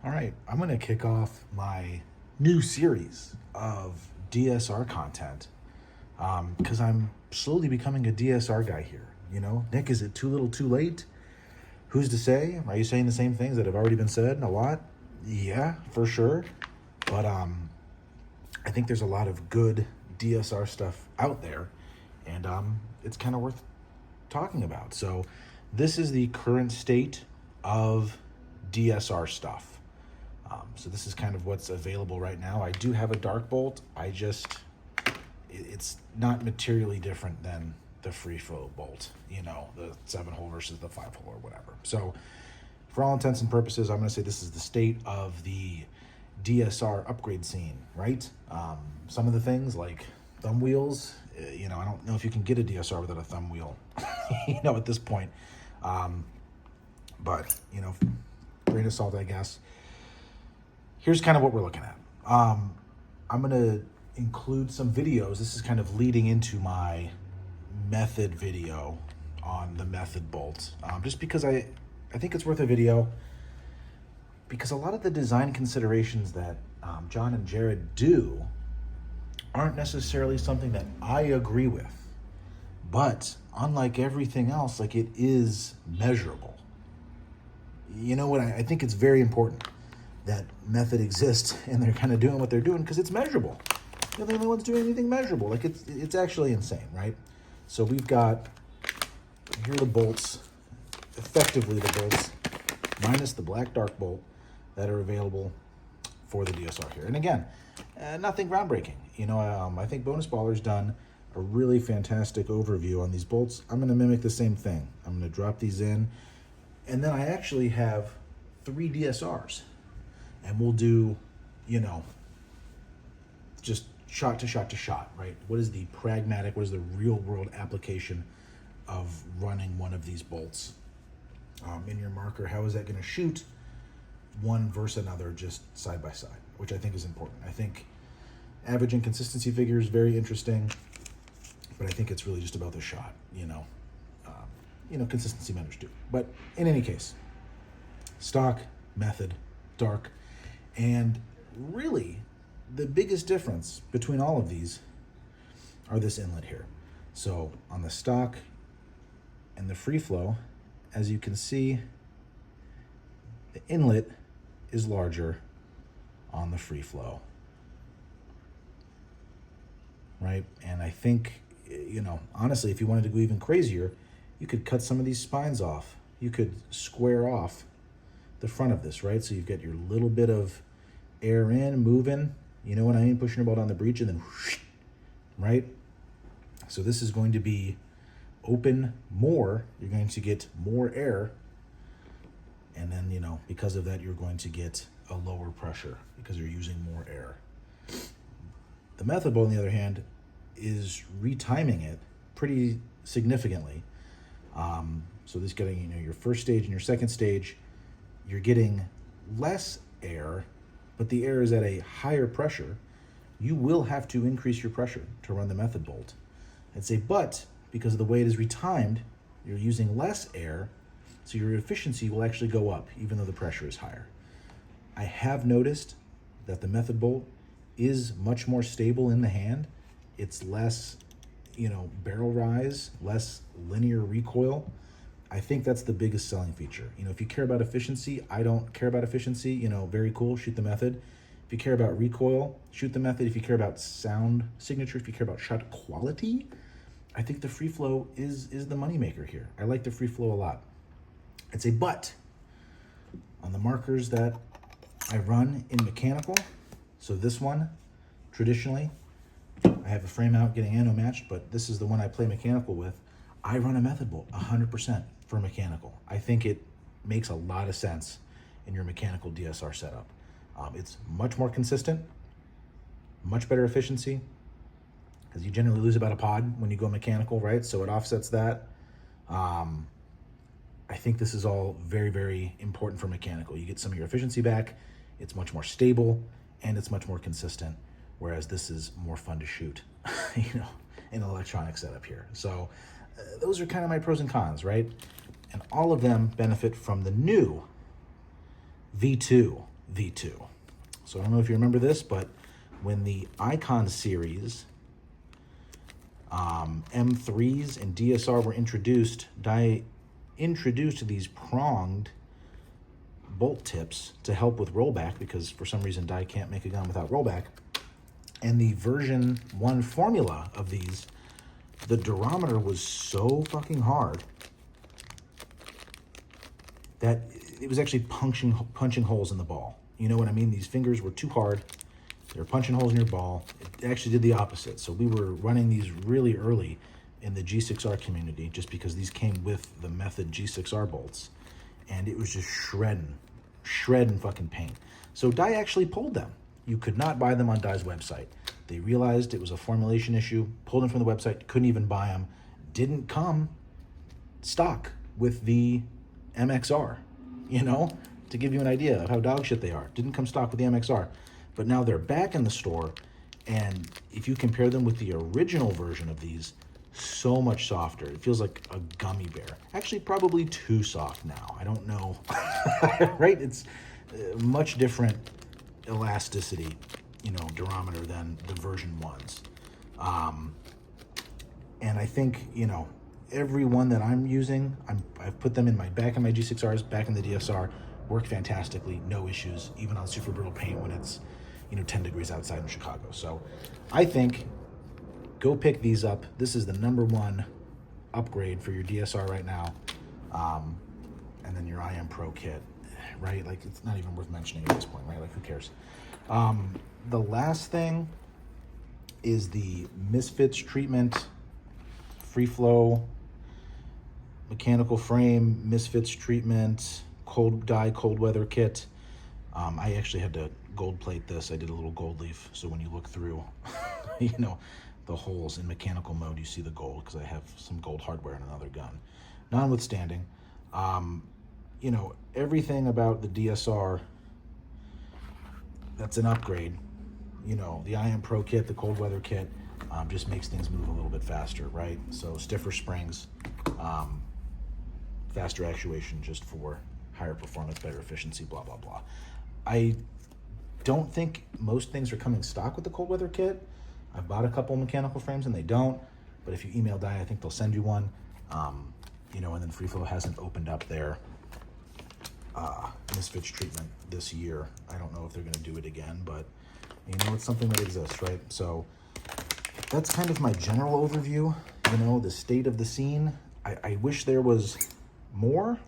All right, I'm going to kick off my new series of DSR content because I'm slowly becoming a DSR guy here. You know, Nick, is it too little too late? Who's to say? Are you saying the same things that have already been said a lot? Yeah, for sure. But I think there's a lot of good DSR stuff out there, and it's kind of worth talking about. So this is the current state of DSR stuff. So this is kind of what's available right now. I do have a dark bolt. It's not materially different than the Freeflow bolt, you know, the 7-hole versus the 5-hole or whatever. So for all intents and purposes, I'm going to say this is the state of the DSR upgrade scene, right? Some of the things like thumb wheels, you know, I don't know if you can get a DSR without a thumb wheel, you know, at this point. But, you know, grain of salt, I guess. Here's kind of what we're looking at. I'm going to include some videos. This is kind of leading into my method video on the method bolt, just because I think it's worth a video, because a lot of the design considerations that John and Jared do aren't necessarily something that I agree with, but unlike everything else, like, it is measurable. You know what? I think it's very important that method exists and they're kind of doing what they're doing because it's measurable. They're the only ones doing anything measurable. Like, it's actually insane, right? So we've got, here are the bolts, effectively the bolts, minus the black dark bolt, that are available for the DSR here. And again, nothing groundbreaking. You know, I think Bonus Baller's done a really fantastic overview on these bolts. I'm going to mimic the same thing. I'm going to drop these in, and then I actually have 3 DSRs. And we'll do, you know, just shot to shot to shot, right? What is the pragmatic, what is the real world application of running one of these bolts in your marker? How is that going to shoot one versus another just side by side, which I think is important. I think average and consistency figure is very interesting, but I think it's really just about the shot, you know. Consistency matters too. But in any case, stock, method, dark. And really, the biggest difference between all of these are this inlet here. So on the stock and the Freeflow, as you can see, the inlet is larger on the Freeflow, right? And I think, you know, honestly, if you wanted to go even crazier, you could cut some of these spines off. You could square off the front of this, right? So you've got your little bit of air in, moving, you know what I mean, pushing your bolt on the breech, and then whoosh, right? So this is going to be open more. You're going to get more air, and then, you know, because of that, you're going to get a lower pressure because you're using more air. The method bolt, on the other hand, is retiming it pretty significantly. So this getting, you know, your first stage and your second stage, you're getting less air, but the air is at a higher pressure. You will have to increase your pressure to run the method bolt. I'd say, but because of the way it is retimed, you're using less air, so your efficiency will actually go up, even though the pressure is higher. I have noticed that the method bolt is much more stable in the hand. It's less, you know, barrel rise, less linear recoil. I think that's the biggest selling feature. You know, if you care about efficiency, I don't care about efficiency, you know, very cool, shoot the method. If you care about recoil, shoot the method. If you care about sound signature, if you care about shot quality, I think the Freeflow is the moneymaker here. I like the Freeflow a lot. I'd say, but on the markers that I run in mechanical, so this one, traditionally, I have a frame out getting ano matched, but this is the one I play mechanical with. I run a method bolt 100% for mechanical. I think it makes a lot of sense in your mechanical DSR setup. It's much more consistent, much better efficiency, because you generally lose about a pod when you go mechanical, right? So it offsets that. I think this is all very, very important for mechanical. You get some of your efficiency back, it's much more stable, and it's much more consistent, whereas this is more fun to shoot, you know, in an electronic setup here. So those are kind of my pros and cons, right? And all of them benefit from the new V2 V2. So I don't know if you remember this, but when the Icon series M3s and DSR were introduced, Dye introduced these pronged bolt tips to help with rollback, because for some reason Dye can't make a gun without rollback. And the version 1 formula of these, the durometer was so fucking hard that it was actually punching holes in the ball. You know what I mean? These fingers were too hard. They were punching holes in your ball. It actually did the opposite. So we were running these really early in the G6R community, just because these came with the Method G6R bolts. And it was just shredding fucking paint. So Dye actually pulled them. You could not buy them on Dye's website. They realized it was a formulation issue, pulled them from the website, couldn't even buy them. Didn't come stock with the MXR, you know, to give you an idea of how dog shit they are. Didn't come stock with the MXR. But now they're back in the store, and if you compare them with the original version of these, so much softer. It feels like a gummy bear. Actually, probably too soft now. I don't know. Right? It's much different elasticity, you know, durometer than the version 1s. And I think, you know, every one that I'm using, I've put them in back in my G6Rs, back in the DSR, work fantastically, no issues, even on super brittle paint when it's, you know, 10 degrees outside in Chicago. So I think go pick these up. This is the #1 upgrade for your DSR right now. And then your IM Pro kit, right? Like, it's not even worth mentioning at this point, right? Like, who cares? The last thing is the Misfits treatment, Freeflow mechanical frame, Misfits treatment, Dye cold weather kit. I actually had to gold plate this. I did a little gold leaf, so when you look through, you know, the holes in mechanical mode, you see the gold, because I have some gold hardware in another gun. Notwithstanding, you know, everything about the DSR that's an upgrade, you know, the IM Pro kit, the cold weather kit, just makes things move a little bit faster, right? So stiffer springs, faster actuation, just for higher performance, better efficiency, blah, blah, blah. I don't think most things are coming stock with the cold weather kit. I've bought a couple mechanical frames and they don't, but if you email Dye, I think they'll send you one. You know, and then Freeflow hasn't opened up their Misfits treatment this year. I don't know if they're gonna do it again, but you know, it's something that exists, right? So that's kind of my general overview, you know, the state of the scene. I wish there was more,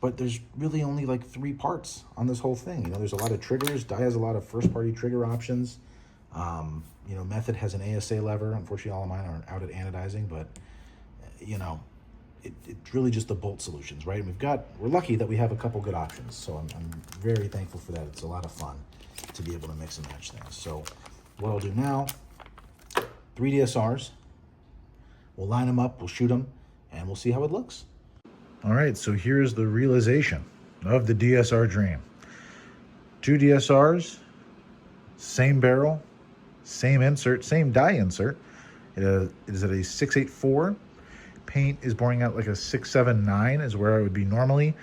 but there's really only like 3 parts on this whole thing. You know, there's a lot of triggers. Dye has a lot of first-party trigger options. You know, Method has an ASA lever. Unfortunately, all of mine are out at anodizing, but you know, it's really just the bolt solutions, right? And we're lucky that we have a couple good options. So I'm very thankful for that. It's a lot of fun to be able to mix and match things. So what I'll do now, 3 DSRs, we'll line them up, we'll shoot them, and we'll see how it looks. All right, so here's the realization of the DSR dream. 2 DSRs, same barrel, same insert, same Dye insert. It is at a 684. Paint is boring out like a 679 is where I would be normally.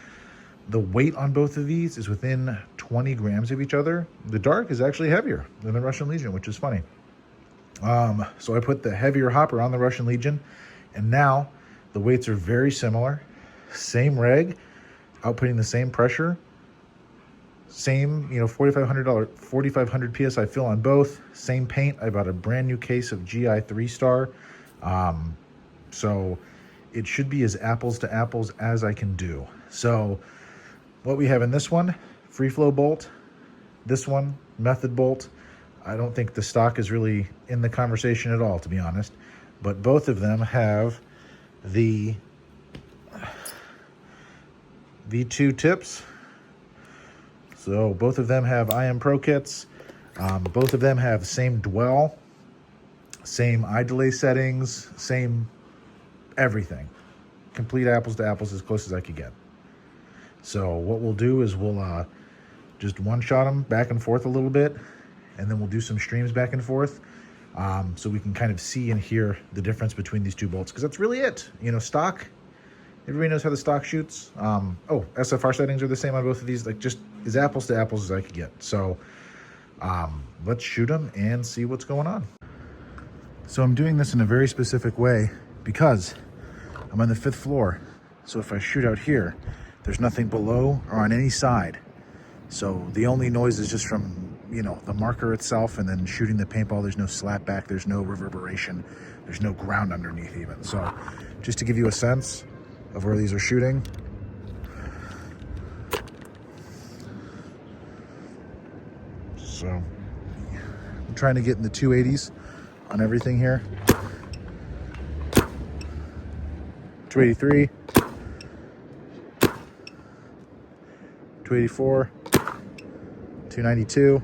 The weight on both of these is within 20 grams of each other. The dark is actually heavier than the Russian Legion, which is funny. So I put the heavier hopper on the Russian Legion, and now the weights are very similar. Same reg, outputting the same pressure. Same, you know, 4,500 PSI fill on both. Same paint. I bought a brand new case of GI 3-star. So it should be as apples to apples as I can do. So what we have in this one, Freeflow bolt. This one, Method bolt. I don't think the stock is really in the conversation at all, to be honest. But both of them have the V2 tips. So both of them have IM Pro kits. Both of them have the same dwell, same eye delay settings, same everything. Complete apples to apples as close as I could get. So what we'll do is we'll just one-shot them back and forth a little bit, and then we'll do some streams back and forth, so we can kind of see and hear the difference between these 2 bolts, because that's really it. You know, stock, Everybody knows how the stock shoots. Oh, SFR settings are the same on both of these, like just as apples to apples as I could get. So let's shoot them and see what's going on. So I'm doing this in a very specific way because I'm on the 5th floor. So if I shoot out here, there's nothing below or on any side. So the only noise is just from, you know, the marker itself, and then shooting the paintball. There's no slap back, there's no reverberation, there's no ground underneath even. So just to give you a sense of where these are shooting. So I'm trying to get in the 280s on everything here. 283, 284, 292,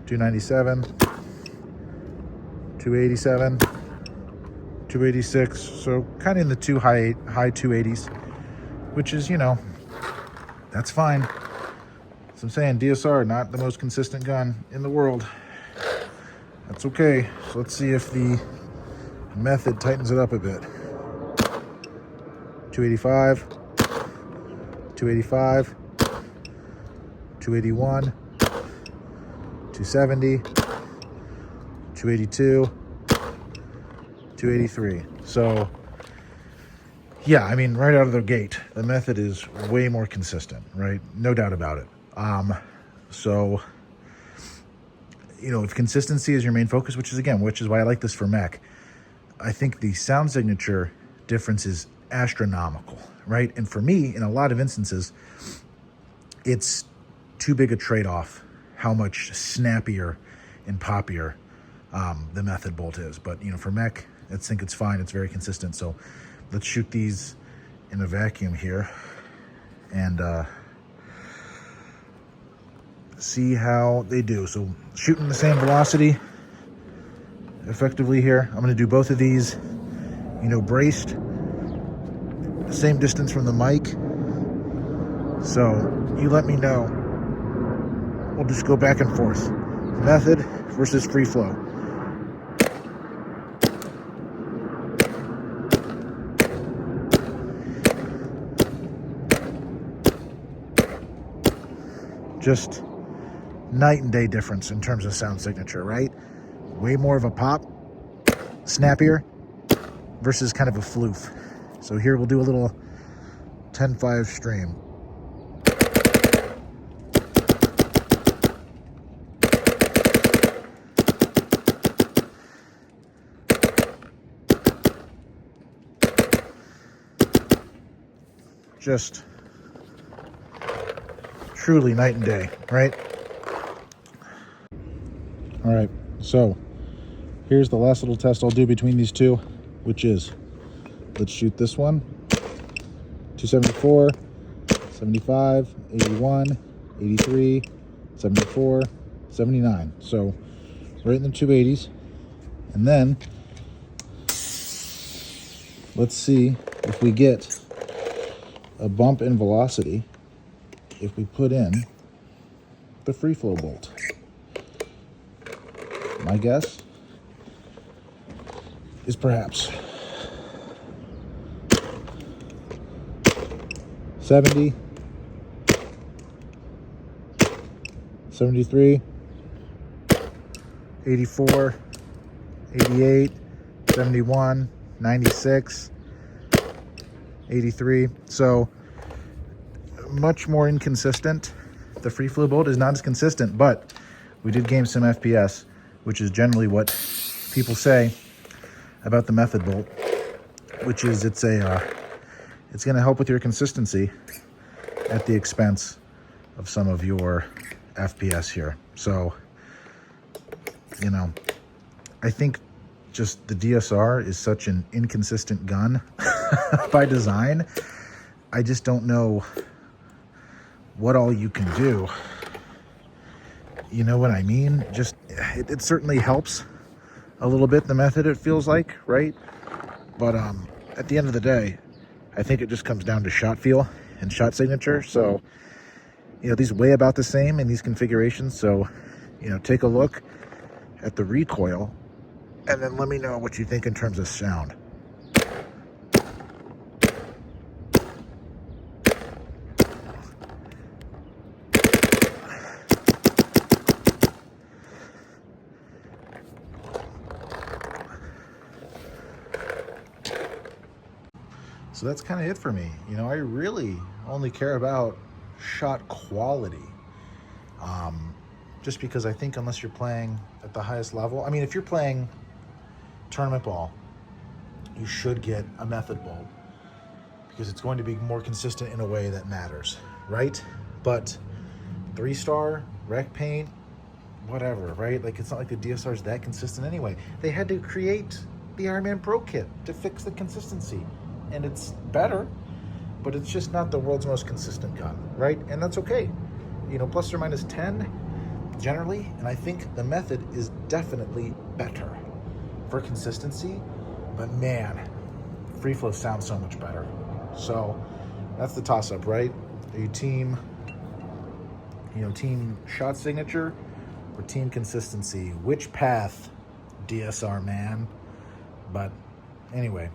297, 287, 286. So kind of in the high 280s, which is, you know, that's fine. As I'm saying, DSR, not the most consistent gun in the world. That's okay. So let's see if the Method tightens it up a bit. 285, 285, 281, 270, 282, 283. So yeah, I mean, right out of the gate, the Method is way more consistent, right? No doubt about it. So, you know, if consistency is your main focus, which is why I like this for mech, I think the sound signature difference is astronomical, right? And for me, in a lot of instances, it's too big a trade-off how much snappier and poppier the Method bolt is. But, you know, for mech, I think it's fine. It's very consistent. So let's shoot these in a vacuum here and see how they do. So shooting the same velocity effectively here. I'm going to do both of these, you know, braced, the same distance from the mic. So you let me know. We'll just go back and forth. Method versus Freeflow. Just night and day difference in terms of sound signature, right? Way more of a pop, snappier, versus kind of a floof. So here we'll do a little 10-5 stream. Just truly night and day, right? All right, so here's the last little test I'll do between these two, which is, let's shoot this one. 274, 75, 81, 83, 74, 79. So right in the 280s. And then let's see if we get a bump in velocity if we put in the Freeflow bolt. My guess is perhaps 70, 73, 84, 88, 71, 96, 83. So much more inconsistent. The Freeflow bolt is not as consistent, but we did gain some FPS, which is generally what people say about the Method bolt, which is it's going to help with your consistency at the expense of some of your FPS here. So, you know, I think just the DSR is such an inconsistent gun by design. I just don't know what all you can do. You know what I mean? Just, it certainly helps a little bit, the Method, it feels like, right? But at the end of the day, I think it just comes down to shot feel and shot signature. So, you know, these weigh about the same in these configurations. So, you know, take a look at the recoil and then let me know what you think in terms of sound. So that's kind of it for me. You know, I really only care about shot quality. Just because I think unless you're playing at the highest level, I mean, if you're playing tournament ball, you should get a method bulb because it's going to be more consistent in a way that matters, right? But 3-star, rec paint, whatever, right? Like, it's not like the DSR is that consistent anyway. They had to create the Ironman Pro Kit to fix the consistency, and it's better, but it's just not the world's most consistent gun, right? And that's okay. You know, plus or minus 10 generally, and I think the Method is definitely better for consistency, but man, Freeflow sounds so much better. So that's the toss-up, right? Are you team, team shot signature or team consistency? Which path, DSR man? But anyway,